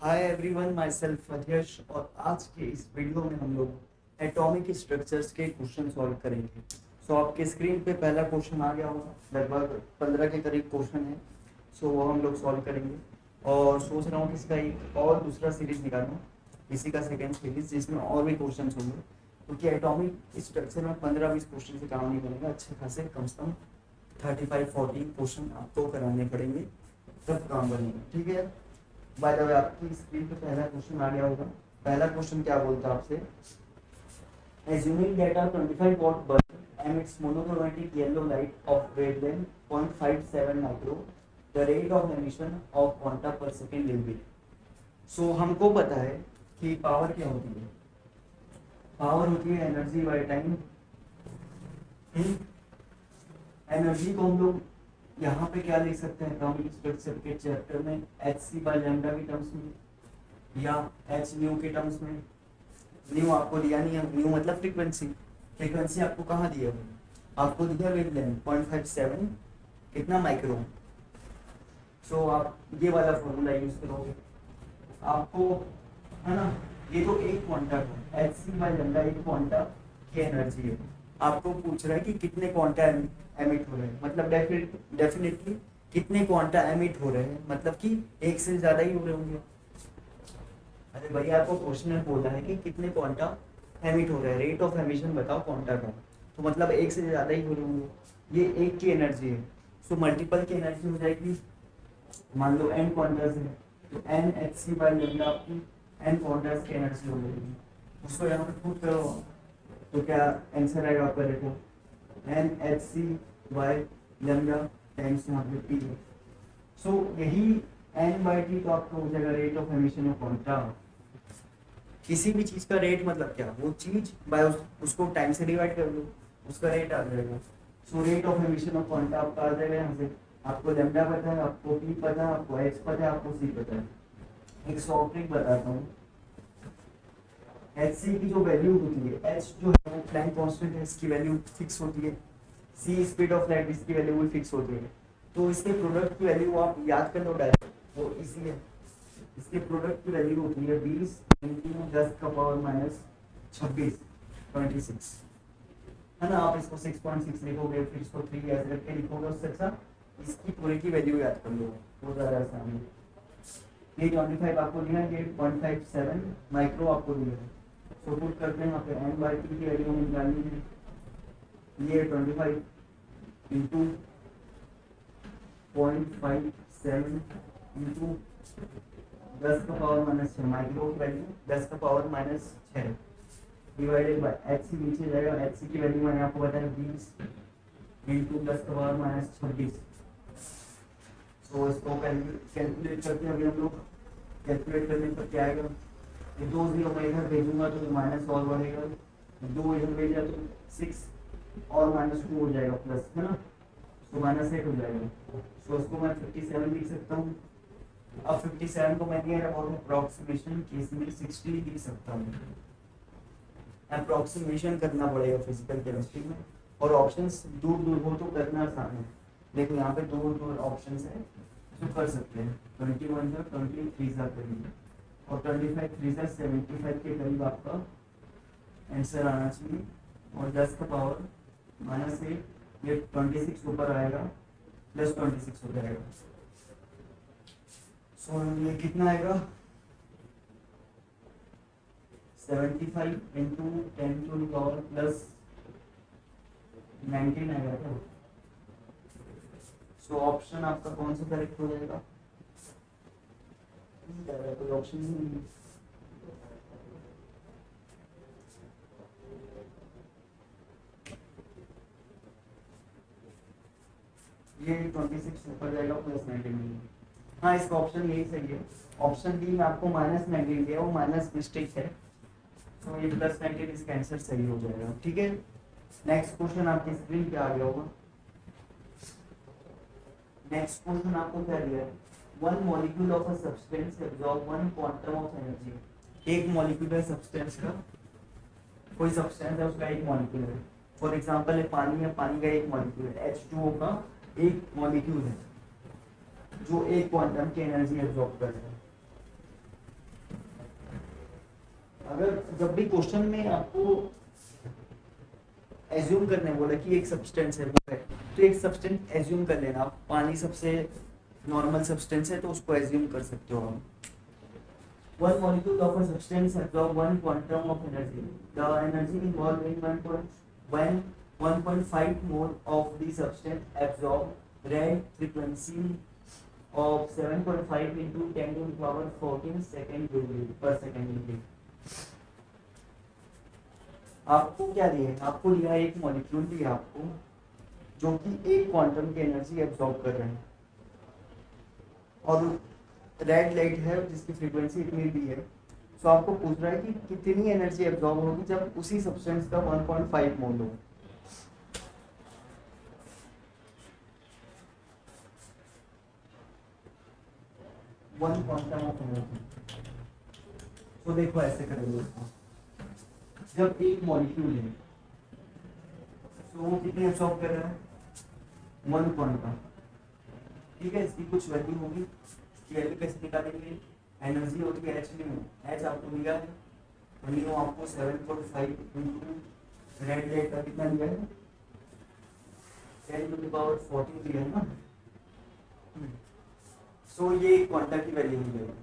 Hi everyone, my self अध्यक्ष। और आज के इस वीडियो में हम लोग एटॉमिक स्ट्रक्चर्स के क्वेश्चन सॉल्व करेंगे। आपके स्क्रीन पे पहला क्वेश्चन आ गया होगा, लगभग 15 के करीब क्वेश्चन है। वो हम लोग सॉल्व करेंगे और सोच रहा हूँ कि इसका एक और दूसरा सीरीज निकालूँ, इसी का सेकेंड सीरीज, जिसमें और भी क्वेश्चन होंगे, क्योंकि एटॉमिक स्ट्रक्चर में 15-20 क्वेश्चन से काम नहीं बनेगा। अच्छे खासे कम से कम 35-40 क्वेश्चन आपको कराने पड़ेंगे, तब काम बनेगा। ठीक है, बाय द वे आपकी स्क्रीन पे पहला क्वेश्चन आ गया होगा। पहला क्वेश्चन क्या बोलता है आपसे, assuming that a 25 watt bulb emits monochromatic yellow light of wavelength 0.57 micro, the rate of emission of quanta per second will be। हमको पता है कि पावर क्या होती है। पावर होती है एनर्जी बाय टाइम। एनर्जी को हम लोग यहाँ पे क्या लिख सकते हैं, एटॉमिक स्ट्रक्चर के चैप्टर में hc बाय लैम्डा के टर्म्स में या h न्यू के टर्म्स में। न्यू आपको दिया नहीं है, न्यू मतलब फ्रीक्वेंसी। फ्रीक्वेंसी आपको कहाँ दिया है, आपको दिया वेवलेंथ 0.57 कितना माइक्रो। आप ये वाला फॉर्मूला यूज करोगे, आपको है ना। ये तो एक क्वांटा है, hc बाय लैम्डा एक क्वांटा की एनर्जी है। आपको पूछ रहा है कि कितने क्वांटा एमिट हो रहे हैं, मतलब डेफिनेटली कितने क्वांटा एमिट हो रहे हैं, मतलब कि एक से ज्यादा ही हो रहे होंगे। अरे भैया, आपको क्वेश्चन में बोला है कि कितने क्वांटा एमिट हो रहे हैं, रेट ऑफ एमिशन बताओ क्वांटा का, तो मतलब एक से ज्यादा ही हो रहे होंगे। ये एक की एनर्जी है, मल्टीपल की एनर्जी हो जाएगी। मान लो n क्वांटर्स है, तो n hc बाय लैम्डा आपकी n क्वांटर्स की एनर्जी हो जाएगी। उसको यहाँ पे पुट करो तो क्या आंसर आएगा आपका, देखो n hc by lambda times यहाँ पे t है। यही n बाय t तो आपको हो जाएगा rate of emission of quanta. किसी भी चीज का रेट मतलब क्या, वो चीज बाय उसको टाइम से डिवाइड कर लो, उसका रेट आ जाएगा। Rate of emission of quanta आपका आ जाएगा यहाँ से। आपको लैम्डा पता है, आपको t पता है, आपको h पता है, आपको c पता है। एक सॉफ्ट ट्रिक बताता हूँ। hc की जो वैल्यू होती है, h जो है वो प्लैंक कांस्टेंट है, इसकी वैल्यू फिक्स होती है। c स्पीड ऑफ लाइट, इसकी वैल्यू भी फिक्स होती है। तो इसके प्रोडक्ट की वैल्यू आप याद कर लो डायरेक्ट, वो इजी है। इसके प्रोडक्ट की वैल्यू होती है 20 × 10 का पावर माइनस 26 26 है ना। आप इसको 6.6 लिखोगे, फिर इसको 3 ऐसे करके लिखोगे, उससे अच्छा इसकी पूरी की वैल्यू याद कर लो, वो ज़्यादा आसान है। ये 25 आपको दिया है, ये 0.57 माइक्रो आपको दिया है। पुट करते हैं यहाँ पे n बाई टी की वैल्यू निकालनी है। ये 25 इंटू 0.57 इंटू 10 का पावर माइनस 6 माइक्रो की वैल्यू 10 का power minus 6 divided by h c नीचे जाएगा। एच सी की वैल्यू मैंने आपको बताया 20 इंटू 10 का पावर माइनस 26। इसको कैलकुलेट करते हैं अभी हम लोग। कैलकुलेट करने पर क्या आएगा, ये 2 0 मैं इधर भेजूंगा तो माइनस और बढ़ेगा, 2 इधर भेजा तो 6 और -2 हो जाएगा प्लस, है ना। -8 हो जाएगा। इसको मैं 57 लिख सकता हूँ। अब 57 को मैं नियर अबाउट अप्रोक्सीमेशन केस में 60 लिख सकता हूँ। अप्रोक्सीमेशन करना पड़ेगा फिजिकल केमिस्ट्री में, और ऑप्शंस दूर दूर हो तो करना आसान है। देखो यहाँ पे दूर दूर ऑप्शंस है जो कर सकते हैं। 21 जा 23 जा करीब, और 25 3 जा 75 के करीब आपका आंसर आना चाहिए। और 10 का पावर माइनस 8, ये 26 ऊपर आएगा, प्लस 26 हो जाएगा। ये कितना आएगा, 75 into 10 to the power plus 19 आएगा क्या। ऑप्शन आपका कौन सा करेक्ट हो जाएगा, कोई ऑप्शन नहीं। ये 26 ऊपर जाएगा, प्लस 19। हाँ, इसका ऑप्शन यही सही है। ऑप्शन डी में आपको -19 दिया, वो माइनस मिस्टेक है। ये प्लस 19 इसका आंसर सही हो जाएगा। ठीक है, नेक्स्ट क्वेश्चन आपकी स्क्रीन पे आ गया होगा। नेक्स्ट क्वेश्चन आपको क्या दिया है, one molecule of a substance absorb one quantum of energy. एक मॉलिक्यूल है सब्सटेंस का, कोई सब्सटेंस है उसका एक मॉलिक्यूल है। फॉर एग्जांपल है पानी है, पानी का एक मॉलिक्यूल है, H2O का एक मॉलिक्यूल है जो एक क्वांटम की एनर्जी एब्सॉर्ब कर रहा है। अगर जब भी क्वेश्चन में आपको एज्यूम करने बोला कि एक सब्सटेंस है वो है, तो एक सब्सटेंस एज्यूम कर लेना। आप पानी सबसे नॉर्मल सब्सटेंस है तो उसको एज्यूम कर सकते हो आप। One molecule of a substance absorbs one quantum of energy. The energy involved in 1.5 mole of the substance absorbed rate frequency of 7.5 into 10 to the power 14 second per second. आपको क्या दिया है? आपको दिया है एक मॉलिक्यूल दिया आपको जो कि एक क्वांटम की एनर्जी एब्जॉर्ब कर रहे हैं और रेड लाइट है जिसकी फ्रीक्वेंसी इतनी दी है। सो आपको पूछ रहा है कि कितनी एनर्जी एब्जॉर्ब होगी जब उसी सब्सटेंस का 1.5 मोल हो। One quantum of energy. तो देखो ऐसे करेंगे उसको, जब एक मॉलिक्यूल है तो वो कितनी एब्जॉर्ब कर रहा है? 1 क्वांटम। ठीक है, इसकी कुछ वैल्यू होगी। इसकी वैल्यू कैसे निकालेंगे? एनर्जी होती है एच न्यू। एच आपको दिया है, न्यू आपको 7.5 इंटू रेड लाइट का कितना दिया है? 10 टू द पावर 14 दिया है ना। सो ये क्वांटा की वैल्यू हो जाएगी।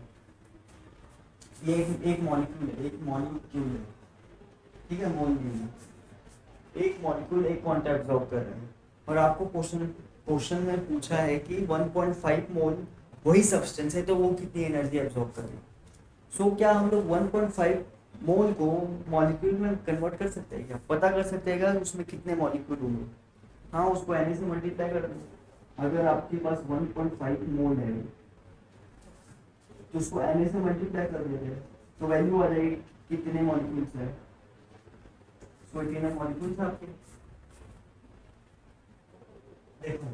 ये एक मॉलिक्यूल है, एक मॉलिक्यूल है, ठीक है, मोल नहीं है। एक मॉलिक्यूल एक क्वांटा एब्जॉर्ब कर रहे हैं और आपको क्वेश्चन में पूछा है कि 1.5 मोल वही सब्सटेंस है तो वो कितनी एनर्जी एब्जॉर्ब कर रही है। सो क्या हम लोग 1.5 मोल को मॉलिक्यूल में कन्वर्ट कर सकते हैं? क्या पता कर सकते हैं उसमें कितने मॉलिक्यूल होंगे? हाँ, उसको Na से मल्टीप्लाई कर दो। अगर आपके पास 1.5 मोल है तो उसको Na से मल्टीप्लाई कर देते हैं तो वैल्यू आ जाएगी कितने मॉलिक्यूल्स है। सो इतने मॉलिक्यूल्स आपके, देखो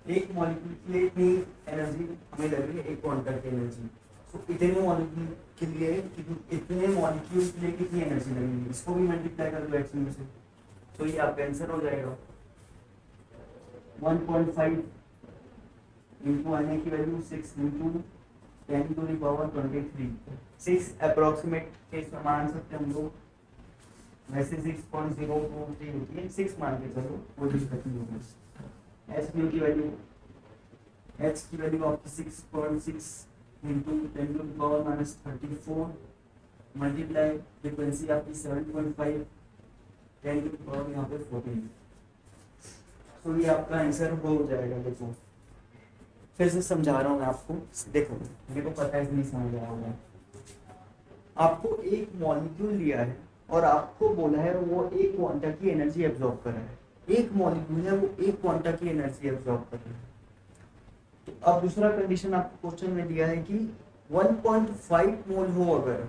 एक मॉलिक्यूल के लिए इतनी एनर्जी हमें लग रही है, एक क्वांटम की एनर्जी। सो इतने मॉलिक्यूल के लिए इतने मॉलिक्यूल के लिए कितनी एनर्जी लगेगी? इसको भी मल्टीप्लाई कर दो एक्स में से, तो ये आपका आंसर हो जाएगा 1.5 इंटू आने की value 6 into 10 to the power 23। 6 approximate के इसमें मान सकते हैं हम लोग, वैसे 6.023 होती है, 6 मान के चलो, कोई दिक्कत नहीं होगी। एच न्यू की वैल्यू, एच की वैल्यू आपकी 6.6 into 10 to the power minus 34 multiply frequency आपकी 7.5 10 टू द पावर यहाँ पे 14। तो ये आपका आंसर हो जाएगा। देखो फिर से समझा रहा हूँ मैं आपको, देखो मेरे को पता है नहीं समझ रहा हूँ। आपको एक मॉलिक्यूल लिया है और आपको बोला है वो एक क्वांटा की एनर्जी एब्जॉर्ब कर रहा है। एक मॉलिक्यूल है वो एक क्वांटा की एनर्जी एब्जॉर्ब कर रहा है। तो अब दूसरा कंडीशन आपको क्वेश्चन में दिया है कि 1.5 मोल हो, अगर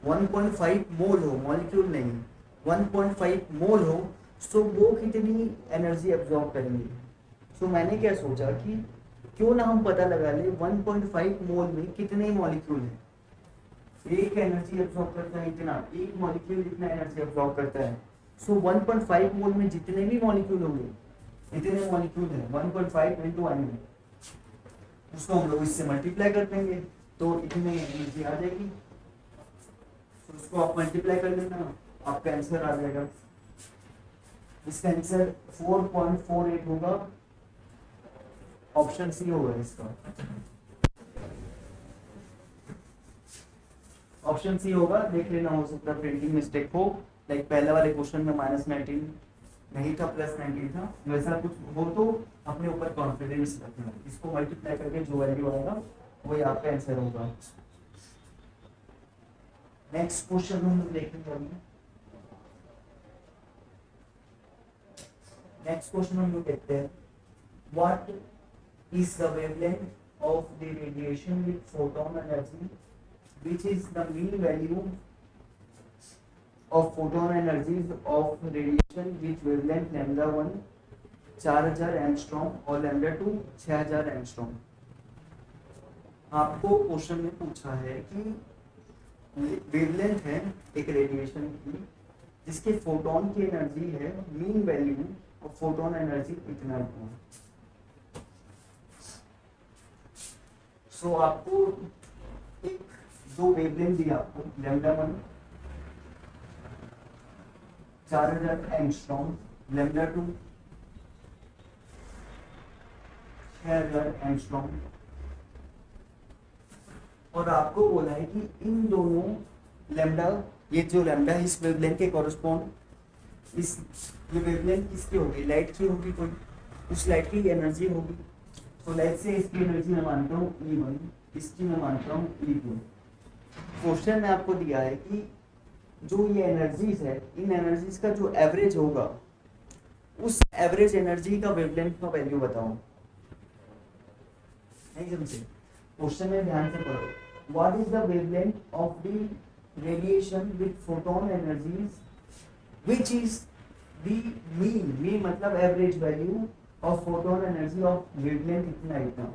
1.5 मोल हो, मॉलिक्यूल नहीं 1.5 मोल हो, तो वो कितनी एनर्जी एब्जॉर्ब करेंगे। तो मैंने क्या सोचा कि क्यों ना हम पता लगा ले 1.5 मोल में कितने मॉलिक्यूल हैं। एक एनर्जी एब्जॉर्ब करता है इतना, एक मॉलिक्यूल इतना एनर्जी एब्जॉर्ब करता है। सो 1.5 मोल में जितने भी मॉलिक्यूल होंगे, इतने मॉलिक्यूल है 1.5 इंटू n, उसको हम लोग इससे मल्टीप्लाई कर देंगे तो इतने एनर्जी आ जाएगी। तो उसको आप मल्टीप्लाई कर लेना, आपका आंसर आ जाएगा। इसका आंसर 4.48 होगा, ऑप्शन सी होगा इसका। ऑप्शन सी होगा, देख लेना, हो सकता है प्रिंटिंग मिस्टेक हो। लाइक पहले वाले क्वेश्चन में -19 नहीं था, +19 था, वैसा कुछ हो तो अपने ऊपर कॉन्फिडेंस रखना। इसको मल्टीप्लाई करके जो वैल्यू आएगा वही आपका आंसर होगा। नेक्स्ट क्वेश्चन हम लोग देखेंगे अभी। नेक्स्ट क्वेश्चन हम लोग देखते हैं, what is the wavelength of the radiation with photon energy which is the mean value of photon energies of radiation with wavelength lambda 1 4000 angstrom और लैम्डा 2 6000 एंगस्ट्रॉम। आपको क्वेश्चन में पूछा है कि वेवलेंथ है एक रेडिएशन की जिसके फोटोन की एनर्जी है, mean value of photon energy इतना है। सो आपको एक दो वेवलेंथ दिया आपको, लैम्डा 1 4000 एंगस्ट्रॉम, लैम्डा 2 6000 एंगस्ट्रॉम। और आपको बोला है कि इन दोनों लैम्डा, ये जो लैम्डा है इस वेवलेंथ के कॉरस्पॉन्ड, इस ये वेवलेंथ किसकी होगी, लाइट की होगी, कोई उस लाइट की एनर्जी होगी। तो लेट्स से इसकी एनर्जी मैं मानता हूँ E1, इसकी मैं मानता हूँ E2। क्वेश्चन में आपको दिया है कि जो ये एनर्जीज है, इन एनर्जीज का जो एवरेज होगा, उस एवरेज एनर्जी का वेवलेंथ का वैल्यू बताओ। नहीं समझे? क्वेश्चन में ध्यान से पढ़ो। What is the wavelength of the radiation with photon energies which is the mean मतलब average value of photon energy of wavelength इतना इतना।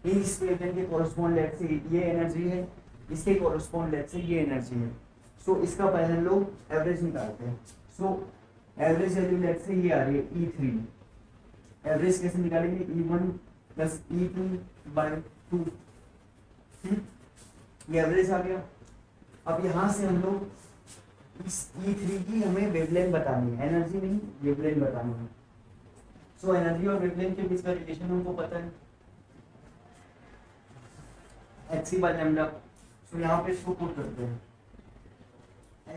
इस वेवलेंथ के कोरस्पॉन्ड लेट से ये एनर्जी है, इसके कोरस्पॉन्ड लेट से ये एनर्जी है। सो इसका पहले हम लोग एवरेज निकालते हैं। सो एवरेज वैल्यू लेट से ये आ रही है E3। एवरेज कैसे निकालेंगे, E1 प्लस E2/2। ये एवरेज आ गया। अब यहाँ से हम लोग इस E3 की हमें वेवलेंथ बतानी है, एनर्जी नहीं वेवलेंथ बतानी है। सो एनर्जी और वेवलेंथ के बीच का रिलेशन हमको पता है, hc/λ। सो यहाँ पे इसको पुट करते हैं,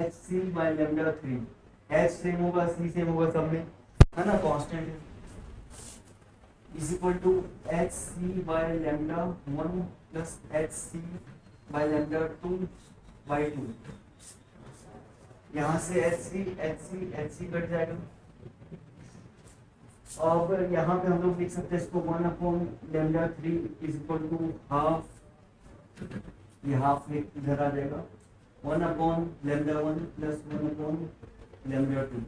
hc/λ3। h सेम होगा, c सेम होगा सब में, है ना, कांस्टेंट है, is equal to hc/λ1 plus hc/λ2/2। यहाँ से hc कट जाएगा। अब यहाँ पे हम लोग लिख सकते हैं इसको 1/λ3 इज इक्वल टू हाफ, ये हाफ इधर आ जाएगा, 1/λ1 प्लस 1/λ2।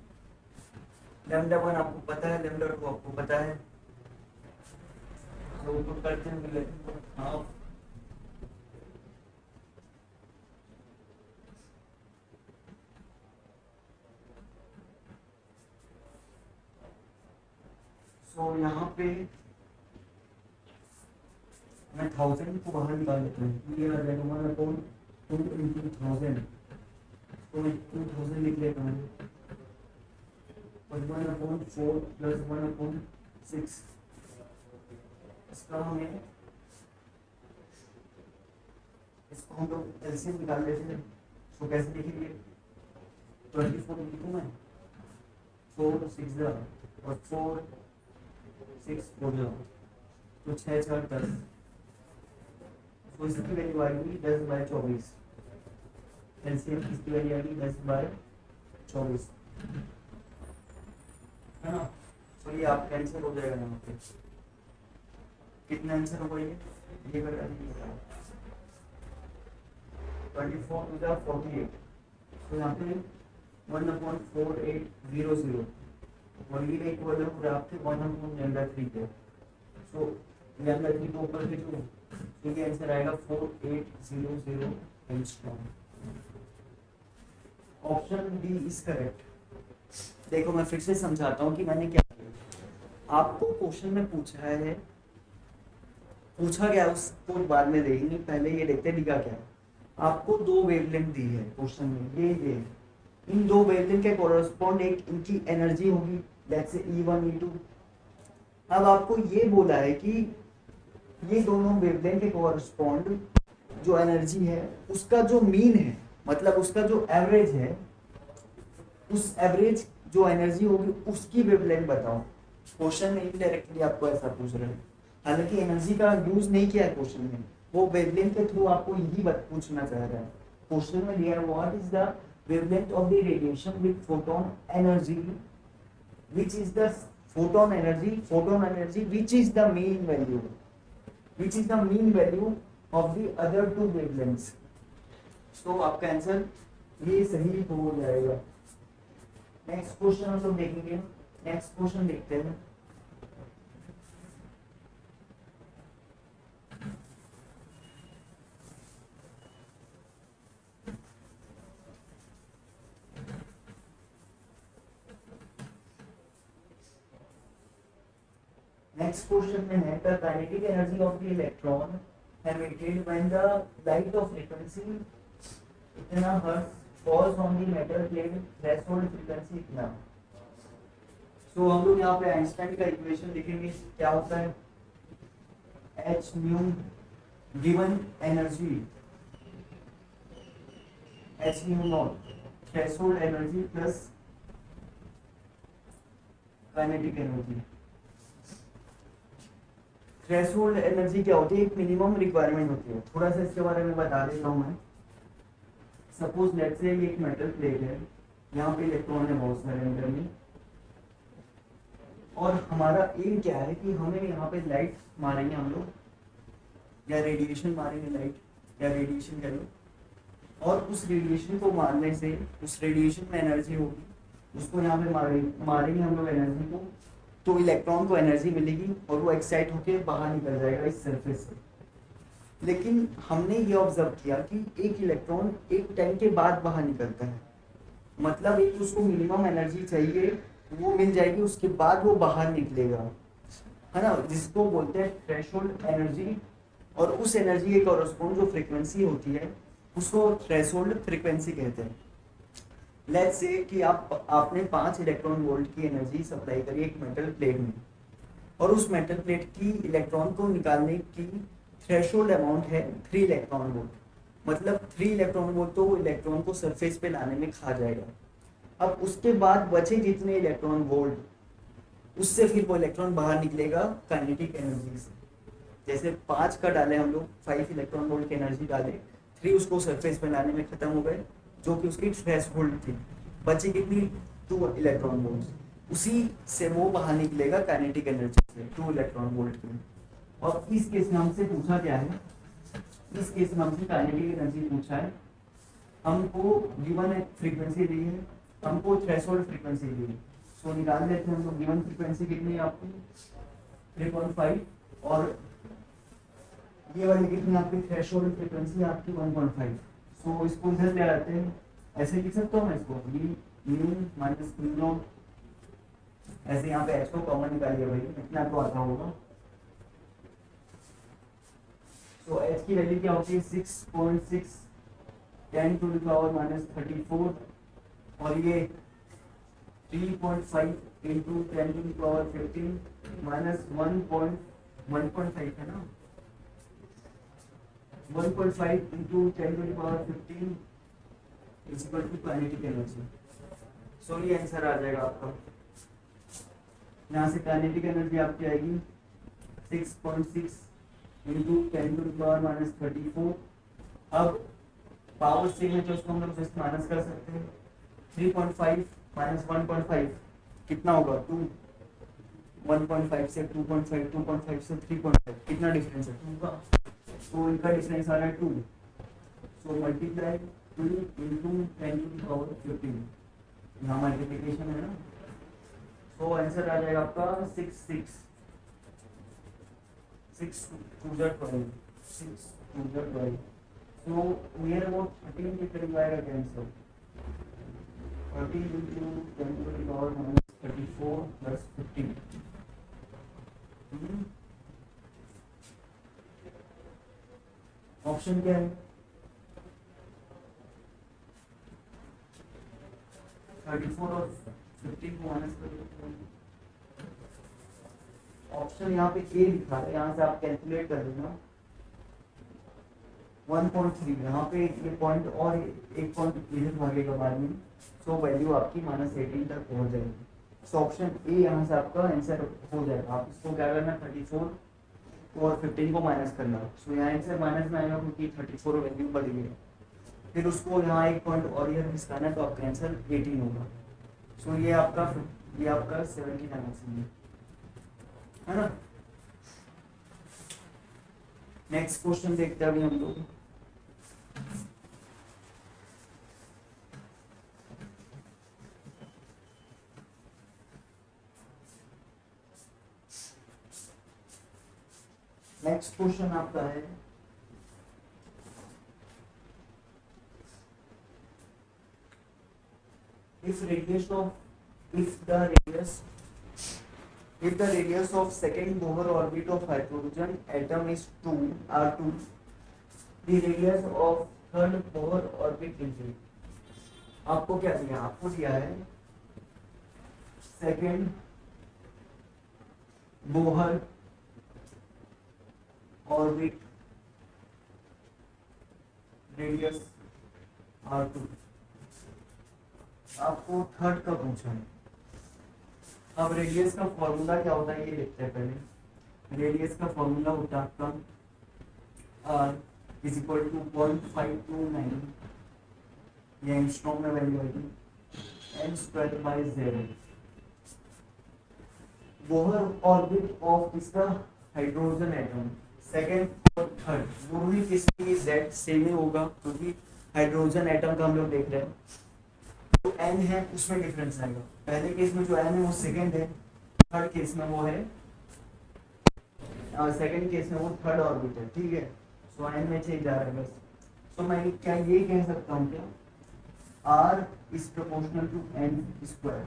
λ1 आपको पता है, λ2 आपको पता है, तो पुट करते हैं हाफ सो यहाँ पे मैं 1000 को बाहर निकाल लेता हूँ, ये आ जाएगा 1/2 into 1000। तो मैं 2000 लिख लेता हूँ, और 1/4 प्लस 1/6। इसका हमें इसको हम लोग एलसीएम निकाल लेते हैं। तो कैसे लिखेंगे, 24 लिखूँ मैं, 4 6 और 4 6 हो जाओ, तो 6 4 10। तो इसकी वैल्यू आएगी 10/24। एलसीएम इसकी वैल्यू आएगी 10/24, है ना। तो ये आप कैंसिल हो जाएगा यहाँ पे। कितना आंसर होगा ये बता दीजिए। 24 to the 48। तो यहाँ पे 1/4800 और ये इक्वल है ग्राफ के 1/λ3 के। सो λ3 को ऊपर खींचो, तो ये आंसर आएगा 4800 angstrom. Option D is correct. देखो मैं फिर से समझाता हूँ कि मैंने क्या किया। आपको क्वेश्चन में पूछा गया, उसको बाद में देखेंगे, पहले ये देखते हैं दिखा क्या है। आपको दो वेवलेंथ दी है क्वेश्चन में, ये इन दो वेवलेंथ के कोरस्पॉन्ड एक इनकी एनर्जी होगी, लेट्स से E1 E2। अब आपको ये बोला है कि ये दोनों वेवलेंथ के कोरस्पॉन्ड जो एनर्जी है उसका जो मीन है, मतलब उसका जो एवरेज है, उस एवरेज जो एनर्जी होगी उसकी वेवलेंथ बताओ। क्वेश्चन में इनडायरेक्टली आपको ऐसा पूछ रहे हैं, हालांकि एनर्जी का यूज नहीं किया है क्वेश्चन में, वो वेवलेंथ के थ्रू आपको यही पूछना चाह रहा है। क्वेश्चन में दिया है what is the wavelength of the radiation with photon energy which is the photon energy which is the mean value of the other two wavelengths. तो आपका आंसर ये सही हो जाएगा। नेक्स्ट क्वेश्चन हम लोग देखेंगे। नेक्स्ट क्वेश्चन देखते हैं। नेक्स्ट क्वेश्चन में है the kinetic energy of the electron emitted when the light of frequency इतना hertz falls on the metal plate threshold frequency इतना। सो हम लोग यहाँ पे आइंस्टाइन का इक्वेशन लिखेंगे, क्या होता है H new given energy H new not threshold energy plus kinetic energy. Threshold energy क्या होती है, एक मिनिमम रिक्वायरमेंट होती है। थोड़ा सा इसके बारे में बता देता हूँ मैं। सपोज लेट्स से ये एक मेटल प्लेट है, यहाँ पे इलेक्ट्रॉन है बहुत सारे अंदर में, और हमारा एम क्या है कि हमें यहाँ पे लाइट मारेंगे हम लोग, या रेडिएशन मारेंगे, लाइट या रेडिएशन कह लो, और उस रेडिएशन को मारने से उस रेडिएशन में एनर्जी होगी, उसको यहाँ पे मारेंगे हम लोग एनर्जी को, तो इलेक्ट्रॉन को एनर्जी मिलेगी और वो एक्साइट होके बाहर निकल जाएगा इस सरफेस से। लेकिन हमने ये ऑब्जर्व किया कि एक इलेक्ट्रॉन एक टाइम के बाद बाहर निकलता है, मतलब एक उसको मिनिमम एनर्जी चाहिए, वो मिल जाएगी, उसके बाद वो बाहर निकलेगा, है ना, जिसको बोलते हैं थ्रेशोल्ड एनर्जी। और उस एनर्जी के कॉरस्पॉन्ड जो फ्रीक्वेंसी होती है उसको थ्रेशोल्ड फ्रीक्वेंसी कहते हैं। लेट्स से कि आपने 5 इलेक्ट्रॉन वोल्ट की एनर्जी सप्लाई करी एक मेटल प्लेट में, और उस मेटल प्लेट की इलेक्ट्रॉन को निकालने की थ्रेशोल्ड अमाउंट है 3 इलेक्ट्रॉन वोल्ट, मतलब 3 इलेक्ट्रॉन वोल्ट तो वो इलेक्ट्रॉन को सरफेस पे लाने में खा जाएगा। अब उसके बाद बचे जितने इलेक्ट्रॉन वोल्ट, उससे फिर वो इलेक्ट्रॉन बाहर निकलेगा काइनेटिक एनर्जी से। जैसे 5 का डाले हम लोग, 5 इलेक्ट्रॉन वोल्ट की एनर्जी डाले, 3 उसको सरफेस पे लाने में खत्म हो गए, जो कि उसकी थ्रेशोल्ड थी, बची कितनी 2 इलेक्ट्रॉन वोल्ट, उसी से वो बाहर निकलेगा काइनेटिक एनर्जी से 2 इलेक्ट्रॉन वोल्ट की। और इस केस में हमसे पूछा क्या है, इस केस में हमसे काइनेटिक एनर्जी पूछा है, हमको गिवन फ्रीक्वेंसी दी है, हमको थ्रेशोल्ड फ्रीक्वेंसी दी है। सो निकाल लेते हैं हम लोग। गिवन फ्रीक्वेंसी कितनी है आपकी 3.5, और ये वाली कितनी आपकी थ्रेशोल्ड फ्रीक्वेंसी आपकी 1.5। सो इसको इधर ले आते हैं, ऐसे लिख सकता हूँ मैं इसको, ये न्यू माइनस न्यू, ऐसे यहाँ पे एच को कॉमन निकालिए भाई, इतना तो आता होगा। तो एच की वैल्यू क्या होती है 6.6 10 टू द पावर माइनस 34, और ये 3.5 into 10 to the power 15 minus 1.5 है ना, 1.5 into 10 to the power 15 is equal to kinetic energy. So ये आंसर आ जाएगा आपका। यहाँ से काइनेटिक एनर्जी आपकी आएगी 6.6 into 10 to the power minus 34। अब पावर सेम है तो उसको हम लोग जस्ट माइनस कर सकते हैं। 3.5 माइनस 1.5 कितना होगा 2, 1.5 से 2.5, 2.5 से 3.5, कितना डिफरेंस है 2 का, तो इनका डिफरेंस आ रहा है 2। So multiply 2 into 10 to the power 15, यहाँ मल्टीप्लिकेशन है ना। सो आंसर आ जाएगा आपका 6 2 12, 6 2 12। So near about 13 के करीब आएगा क्या answer, 13 into 10 to the power minus 34 plus 15। Option क्या है 34 और 15 को माइनस कर, ऑप्शन यहाँ पे ए लिखा है, यहाँ से आप कैलकुलेट कर लेना 1.3, यहाँ पे ये पॉइंट और एक पॉइंट इधर भागेगा बाद में, सो वैल्यू आपकी -18 तक पहुंच जाएगी। सो ऑप्शन ए यहाँ से आपका आंसर हो जाएगा। आप इसको क्या करना 34 और 15 को माइनस करना, सो यहाँ आंसर माइनस में आएगा क्योंकि 34 वैल्यू बढ़ गई। फिर उसको यहाँ एक पॉइंट और इधर घिसकाना तो आपका आंसर 18 होगा। सो ये आपका 17 आंसर है ना। नेक्स्ट क्वेश्चन देखते हैं अभी हम लोग। नेक्स्ट क्वेश्चन आपका है if the radius of second Bohr orbit of hydrogen atom is 2 r2, the radius of third Bohr orbit is 8। आपको क्या दिया, आपको दिया है second Bohr orbit radius R2, आपको थर्ड का पूछा है। अब रेडियस का फॉर्मूला क्या होता है ये लिखते हैं पहले। रेडियस का फॉर्मूला होता है आपका R इज इक्वल टू 0.529, ये एंगस्ट्रॉम में वैल्यू आएगी, n square by z। Bohr orbit of इसका हाइड्रोजन एटम सेकेंड और थर्ड दोनों ही केस में z सेम ही होगा, क्योंकि हाइड्रोजन एटम का हम लोग देख रहे हैं। जो n है उसमें डिफरेंस आएगा। पहले केस में जो n है वो सेकेंड है, थर्ड केस में वो है सेकेंड केस में वो थर्ड ऑर्बिट है, ठीक है। सो n में चेंज आ रहा है बस। सो मैं क्या ये कह सकता हूँ क्या, r is proportional to n square,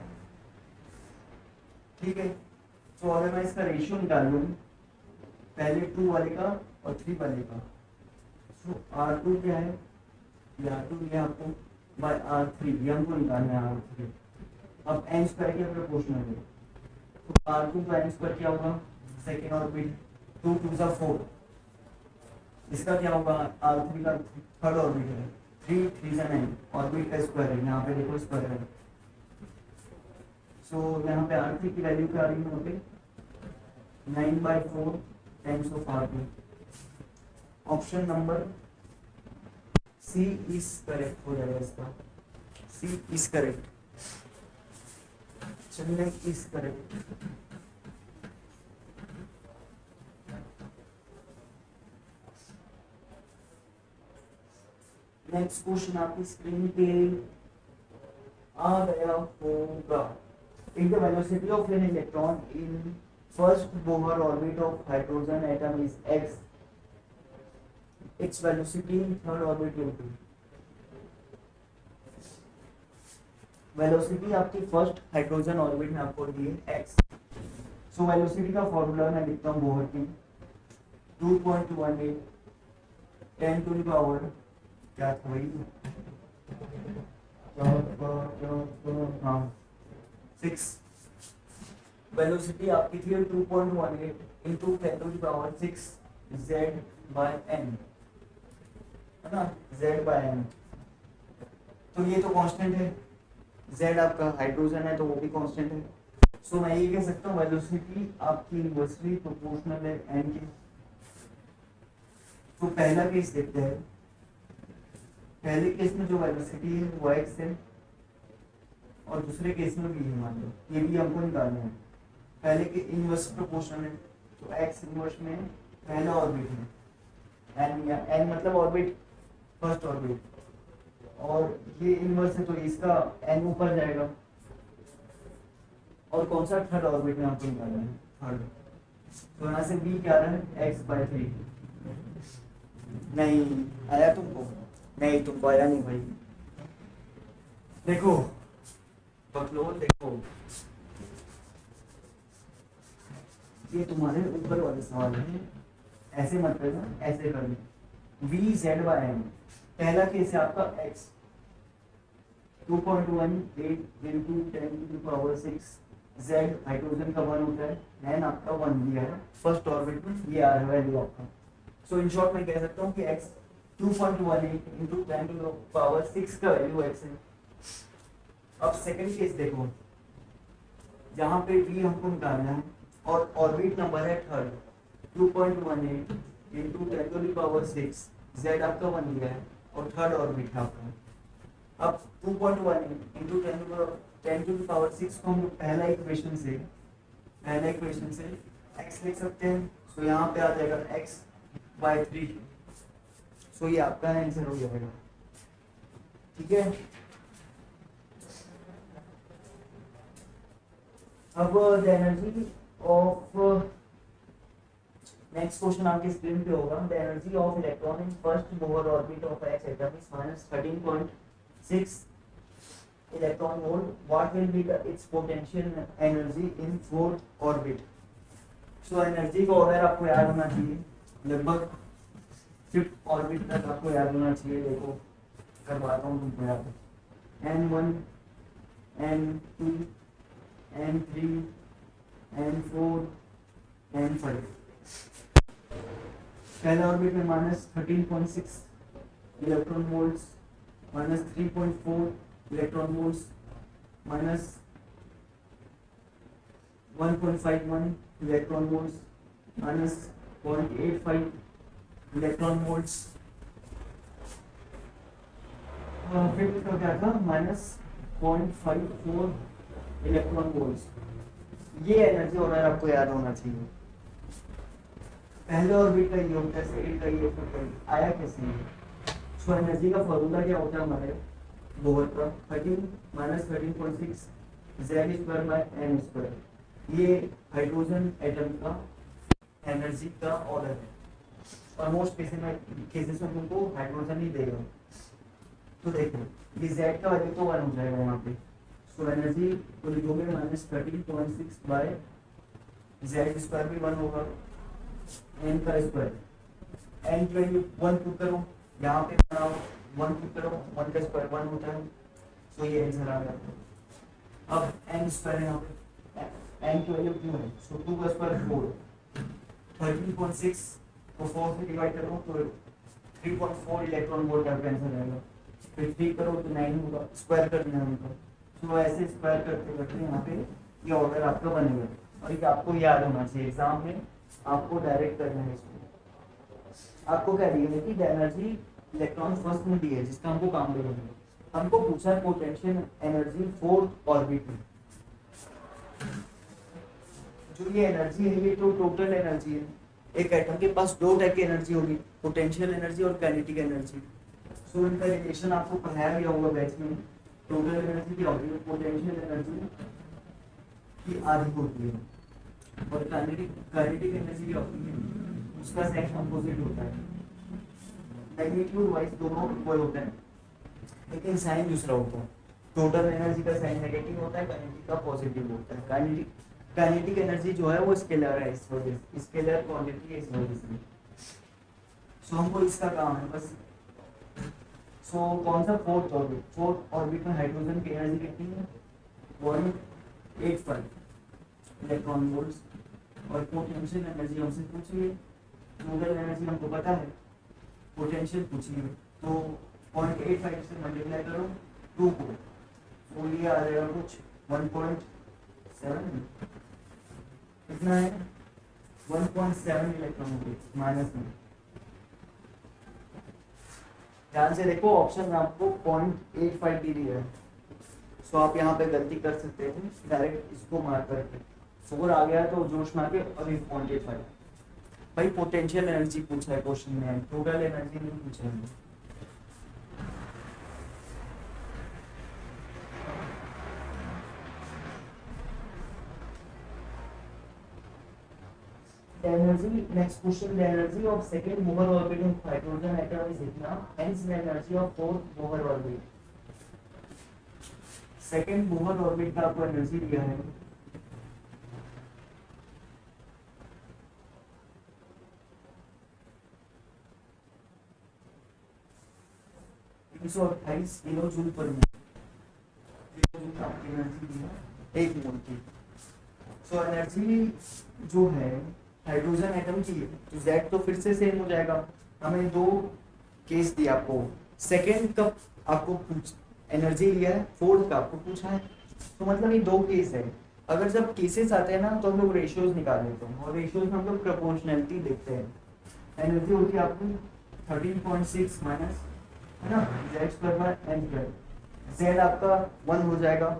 ठीक है। तो अगर मैं इसका रेशियो निकाल लूँ पहले 2 वाले का और 3 वाले का, सो R2 क्या है, R2 ये आपको बाय R3 ये हमको निकालना है R3। अब n स्क्वायर क्या प्रोपोर्शनल है, तो R2 का n स्क्वायर क्या होगा, सेकेंड ऑर्बिट 2 2 जा 4, इसका क्या होगा R3 का थर्ड ऑर्बिट है 3 3 जा 9, ऑर्बिट का स्क्वायर है, यहाँ पे देखो स्क्वायर है। सो यहाँ पे R3 की वैल्यू क्या आ रही है, यहाँ पे 9/4 times of R2। Option number c is correct हो जाएगा इसका, सी इज करेक्ट, चलिए इज करेक्ट। नेक्स्ट क्वेश्चन आपकी स्क्रीन पे आ गया होगा। In the velocity of an electron in first Bohr orbit of hydrogen atom is x. Its velocity in third orbit will be. Velocity आपकी first hydrogen orbit में आपको दी है x। So velocity का फॉर्मूला मैं लिखता हूँ बोहर की 2.18 10 to the power क्या था वही 6। वेलोसिटी आपकी थी 2.18 into 10 to the power 6 z by n, है ना, z बाय n। तो ये तो कांस्टेंट है, z आपका हाइड्रोजन है तो वो भी कांस्टेंट है। सो मैं ये कह सकता हूँ वेलोसिटी आपकी इनवर्सली प्रोपोर्शनल है n के। तो पहला केस देखते हैं। पहले केस में जो वेलोसिटी है वो x है और दूसरे केस में भी है, मान लो ये भी हमको निकालना है। पहले के इनवर्स प्रोपोर्शनल है तो x इनवर्स में पहला ऑर्बिट है n, या n मतलब ऑर्बिट फर्स्ट ऑर्बिट, और ये इनवर्स है तो इसका n ऊपर जाएगा। और कौन सा थर्ड ऑर्बिट में आपको निकालना है, थर्ड। तो यहाँ से b क्या रहा है x/3। नहीं आया तुमको, नहीं तुमको आया नहीं भाई। देखो बकलोल, देखो ये तुम्हारे ऊपर वाले सवाल है, ऐसे मत करना, ऐसे करना। v z बाय n, पहला केस है आपका x 2.18 into 10 to the power 6, z hydrogen का 1 होता है, n आपका 1 दिया है फर्स्ट ऑर्बिट में, ये आ रहा है वैल्यू आपका। सो इन शॉर्ट मैं कह सकता हूँ कि x 2.18 into 10 to the power 6 का वैल्यू x है। अब सेकंड केस देखो, जहाँ पे v हमको निकालना है और ऑर्बिट नंबर है third 2.18 into 10 to the power 6, z आपका 1 दिया है और थर्ड ऑर्बिट है आपका। अब 2.18 इंटू 10 टू द पावर 6 को हम पहला इक्वेशन से x लिख सकते हैं। सो यहाँ पे आ जाएगा x/3। सो ये आपका आंसर हो जाएगा, ठीक है। अब the energy of next question आपके स्क्रीन पे होगा। The energy of electron in first Bohr orbit of x atom is -13.6 electron volt. What will be it's potential energy in fourth orbit. So energy का order आपको याद होना चाहिए, लगभग fifth orbit तक आपको याद होना चाहिए। देखो करवाता हूँ तुमको याद। N1, N2, N3, N4, N5। पहले ऑर्बिट में -13.6 electron volts, -3.4 electron volts, -1.51 electron volts, -0.85 electron volts. फिर इसका क्या था, -0.54 इलेक्ट्रॉन वोल्ट्स। ये एनर्जी ऑर्डर आपको याद होना चाहिए। पहले ऑर्बिट का ये होता है, सेकंड का ये होता है। आया कैसे? सो एनर्जी का फॉर्मूला क्या होता है हमारे बोहर का, 13 - 13.6 Z²/n²। ये हाइड्रोजन एटम का एनर्जी का ऑर्डर है, और मोस्ट केसेस में तुमको हाइड्रोजन ही देगा। तो देखो ये Z का वैल्यू तो 1 हो जाएगा यहाँ पे। सो एनर्जी को लिखोगे -13.6/Z² भी 1 होगा, n का स्क्वायर। n की वैल्यू 1 पुट करो, यहाँ पे बनाओ 1 पुट करो, 1 का स्क्वायर 1 होता है। सो ये आंसर आ गया। अब n स्क्वायर यहाँ पे, n की वैल्यू 2 है, सो 2 का स्क्वायर 4। 13.6 को 4 से डिवाइड करो तो 3.4 इलेक्ट्रॉन वोल्ट आपका आंसर आएगा। फिर 3 करो तो 9 होगा, स्क्वायर कर देना उनको। सो ऐसे स्क्वायर करते करते यहाँ पे ये ऑर्डर आपका बनेगा। और ये आपको याद होना चाहिए, एग्जाम में आपको डायरेक्ट करना है इसको। आपको क्या दिया है कि एनर्जी इलेक्ट्रॉन फर्स्ट में दी है, जिसका हमको काम करना है। हमको पूछा है पोटेंशियल एनर्जी फोर्थ ऑर्बिट में। जो ये एनर्जी है ये तो टोटल एनर्जी है। एक एटम के पास दो टाइप की एनर्जी होगी, पोटेंशियल एनर्जी और काइनेटिक एनर्जी। सो इनका रिलेशन आपको पढ़ाया गया होगा बैच में। टोटल एनर्जी क्या होती है? पोटेंशियल एनर्जी की आधी होती है, और काइनेटिक एनर्जी क्या होती है? उसका साइन अपोजिट होता है। मैग्नीट्यूड वाइज दोनों इक्वल होते हैं, लेकिन साइन दूसरा होता है। टोटल एनर्जी का साइन नेगेटिव होता है, काइनेटिक का पॉजिटिव होता है। काइनेटिक एनर्जी जो है वो स्केलर है, इस वजह से स्केलर क्वांटिटी है, इस वजह से। सो हमको इसका काम है बस। सो कौन सा फोर्थ ऑर्बिट में हाइड्रोजन की एनर्जी कितनी है? 1.85 इलेक्ट्रॉन वोल्ट्स। और पोटेंशियल एनर्जी हमसे पूछिए, टोटल एनर्जी हमको पता है, पोटेंशियल पूछिए तो 0.85 से मल्टीप्लाई करो 2 को, तो ये आ जाएगा कुछ 1.7, कितना है? 1.7 इलेक्ट्रॉन वोल्ट माइनस में। ध्यान से देखो, ऑप्शन में आपको 0.85 दी है। सो आप यहाँ पे गलती कर सकते हैं, डायरेक्ट इसको मार करके 4 आ गया तो जोश मार के और 0.85। भाई पोटेंशियल एनर्जी पूछा है क्वेश्चन में, टोटल एनर्जी नहीं पूछा है। Energy, next question, the energy of second Bohr orbit of hydrogen atom is इतना, hence the energy of fourth Bohr orbit। Second Bohr orbit का आपको एनर्जी दिया है किलो जूल पर मोल। एक मोल की। सो एनर्जी जो है हाइड्रोजन एटम की, तो Z तो फिर से सेम हो जाएगा। हमें दो केस दिया आपको, सेकेंड का आपको एनर्जी लिया है, फोर्थ का आपको पूछा है, तो मतलब ये दो केस है। अगर जब केसेस आते हैं ना तो हम लोग रेशियोज निकाल लेते हैं, और रेशियोज में हम लोग प्रोपोर्शनैलिटी देखते हैं। एनर्जी होती है आपकी 13.6 माइनस, है ना, Z²/n²। Z आपका 1 हो जाएगा,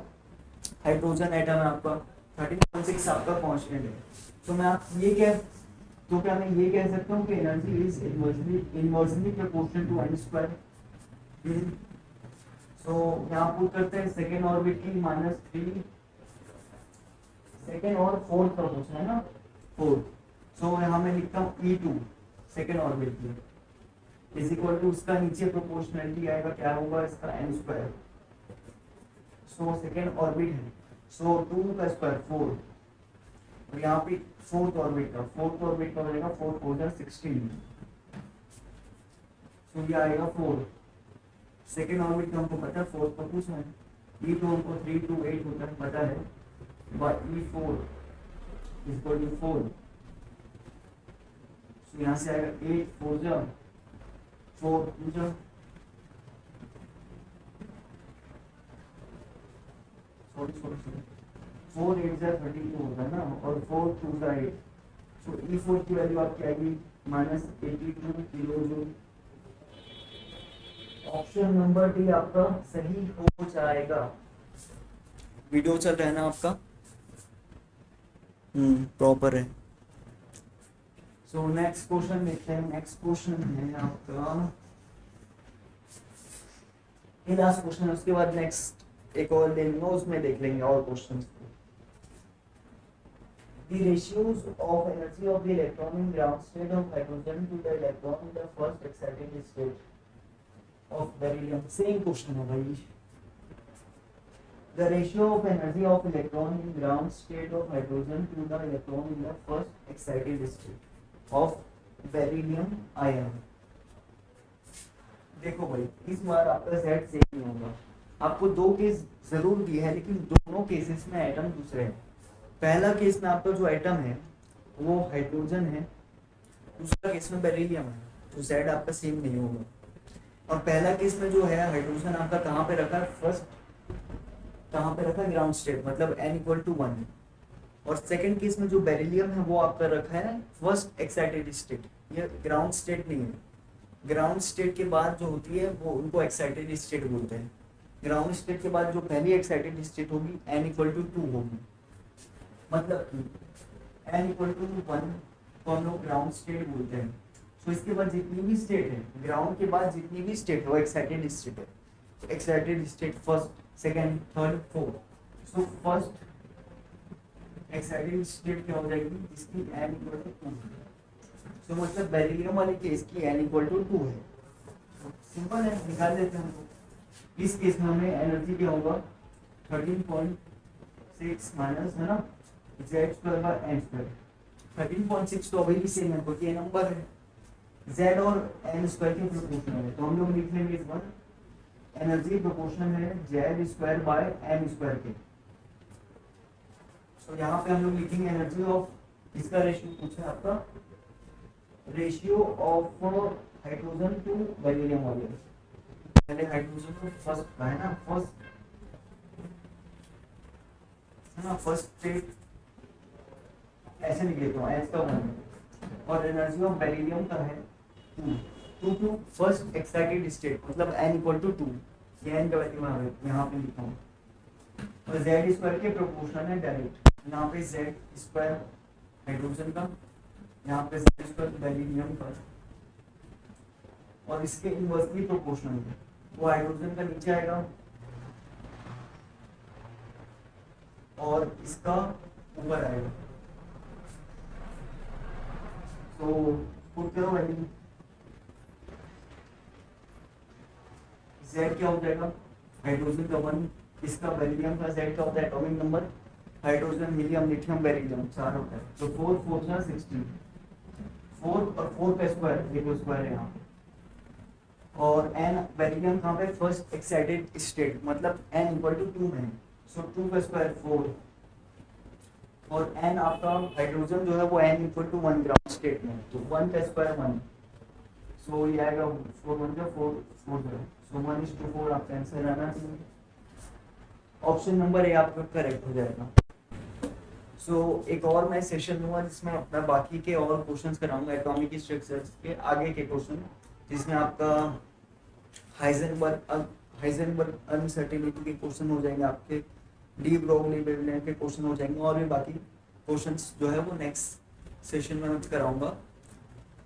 हाइड्रोजन एटम है आपका 13.6 आपका कांस्टेंट है। तो मैं आप ये क्या मैं ये कह सकता हूँ कि energy is inversely proportional to n²। सो यहाँ पुट करते हैं सेकेंड ऑर्बिट की -3, सेकेंड और फोर्थ का पूछना है ना, फोर्थ। सो यहाँ मैं लिखता हूँ E2 सेकेंड ऑर्बिट की इज इक्वल टू, उसका नीचे प्रोपोर्शनलिटी आएगा, क्या होगा इसका n²। सो सेकेंड ऑर्बिट है, सो 2 का स्क्वायर 4, और यहाँ पे फोर्थ ऑर्बिट का हो जाएगा 4 4 16। सो ये आएगा 4। सेकेंड ऑर्बिट का हमको पता है 4 पर पूछना है, E2 हमको 3 to 8 होता है पता है, E4 इक्वल टू 4, तो यहाँ से आएगा 8 4 जा 4 जा, सॉरी 4 8 जा 32 होता है ना, और 4 2 जा 8, तो E4 की वैल्यू आपकी आएगी -82 kilo joule. Option number D आपका सही हो जाएगा। वीडियो चल रहा है ना आपका? प्रॉपर है। सो नेक्स्ट क्वेश्चन देखते हैं। नेक्स्ट क्वेश्चन है आपका ये लास्ट क्वेश्चन है, उसके बाद नेक्स्ट एक और ले लूंगा, उसमें देख लेंगे और questions. The ratios of energy of the electron in ground state of hydrogen to the electron in the first excited state of beryllium. Same question है भाई। The ratio of energy of electron in ground state of hydrogen to the electron in the first excited state of beryllium ion. देखो भाई इस बार आपका Z same नहीं होगा। आपको दो केस जरूर दिए है, लेकिन दोनों केसेस में एटम दूसरे हैं। पहला केस में आपका जो एटम है वो हाइड्रोजन है, दूसरा केस में बेरिलियम है, तो Z आपका सेम नहीं होगा। और पहला केस में जो है हाइड्रोजन आपका कहाँ पे रखा है, फर्स्ट कहाँ पे रखा है, ग्राउंड स्टेट, मतलब n=1। और सेकंड केस में जो बेरिलियम है वो आपका रखा है फर्स्ट एक्साइटेड स्टेट। ये ग्राउंड स्टेट नहीं है, ग्राउंड स्टेट के बाद जो होती है वो उनको एक्साइटेड स्टेट बोलते हैं। ग्राउंड स्टेट के बाद जो पहली एक्साइटेड स्टेट होगी n=2 होगी, मतलब कि n=1 को हम लोग ग्राउंड स्टेट बोलते हैं। तो इसके बाद जितनी भी स्टेट है, ग्राउंड के बाद जितनी भी स्टेट है वो एक्साइटेड स्टेट है। तो excited state first second third fourth. So first excited state क्या हो जाएगी, जिसकी n=2 है। तो मतलब बेरिलियम वाले केस की n=2 है। सिंपल है, निकाल देते हैं हम। इस केस में हमें एनर्जी क्या होगा 13.6 माइनस है ना Z²/n²। 13.6 तो अभी भी सेम है क्योंकि ये नंबर है, Z और n² के प्रोपोर्शनल है, तो हम लोग लिख लेंगे इस बार एनर्जी प्रोपोर्शनल है Z²/n² के। तो यहाँ पे हम लोग लिखेंगे एनर्जी ऑफ, इसका रेशियो पूछा है आपका, ratio of hydrogen to beryllium वाले। पहले हाइड्रोजन को फर्स्ट है ना, फर्स्ट है ना, फर्स्ट स्टेट ऐसे लिख लेता हूँ एच का 1, और एनर्जी ऑफ बेरिलियम का है 2 टू फर्स्ट एक्साइटेड स्टेट, मतलब n=2। ये n का वैल्यू यहाँ पे लिखा हूँ, और Z² के प्रोपोर्शनल है डायरेक्ट। यहाँ पे Z² हाइड्रोजन का, यहाँ पे Z² बेरिलियम का, और इसके इनवर्सली प्रोपोर्शनल है, वो हाइड्रोजन का नीचे आएगा और इसका ऊपर आएगा। तो पुट करो वैल्यू, Z क्या हो जाएगा, हाइड्रोजन का 1, इसका बेरिलियम का Z का होता है atomic number, hydrogen helium lithium beryllium 4 होता है, तो 4 4 जा 16, 4 और 4 का स्क्वायर, देखो स्क्वायर है यहाँ। और n बेरिलियम कहाँ पे, फर्स्ट एक्साइटेड स्टेट, मतलब n=2 में, सो 2 का स्क्वायर 4, और n आपका हाइड्रोजन जो है वो n=1 ग्राउंड स्टेट में, तो 1 का स्क्वायर 1, सो ये आएगा 4 1 का 4 4 0, सो 1:4 आपका आंसर आना चाहिए। ऑप्शन नंबर ए आपका करेक्ट हो जाएगा। सो एक और मैं सेशन लूँगा जिसमें अपना बाकी के और क्वेश्चंस कराऊंगा एटॉमिक स्ट्रक्चर्स के आगे के क्वेश्चन, जिसमें आपका हाइजेनबर्ग अनसर्टेनिटी के क्वेश्चन हो जाएंगे, आपके डी ब्रोगली वेवलेंथ के क्वेश्चन हो जाएंगे, और भी बाकी क्वेश्चंस जो है वो नेक्स्ट सेशन में मैं कराऊंगा।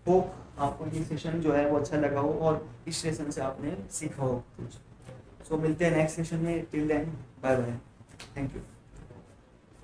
होप आपको ये सेशन जो है वो अच्छा लगा हो और इस सेशन से आपने सीखा हो कुछ। सो मिलते हैं नेक्स्ट सेशन में, till then bye bye, thank you.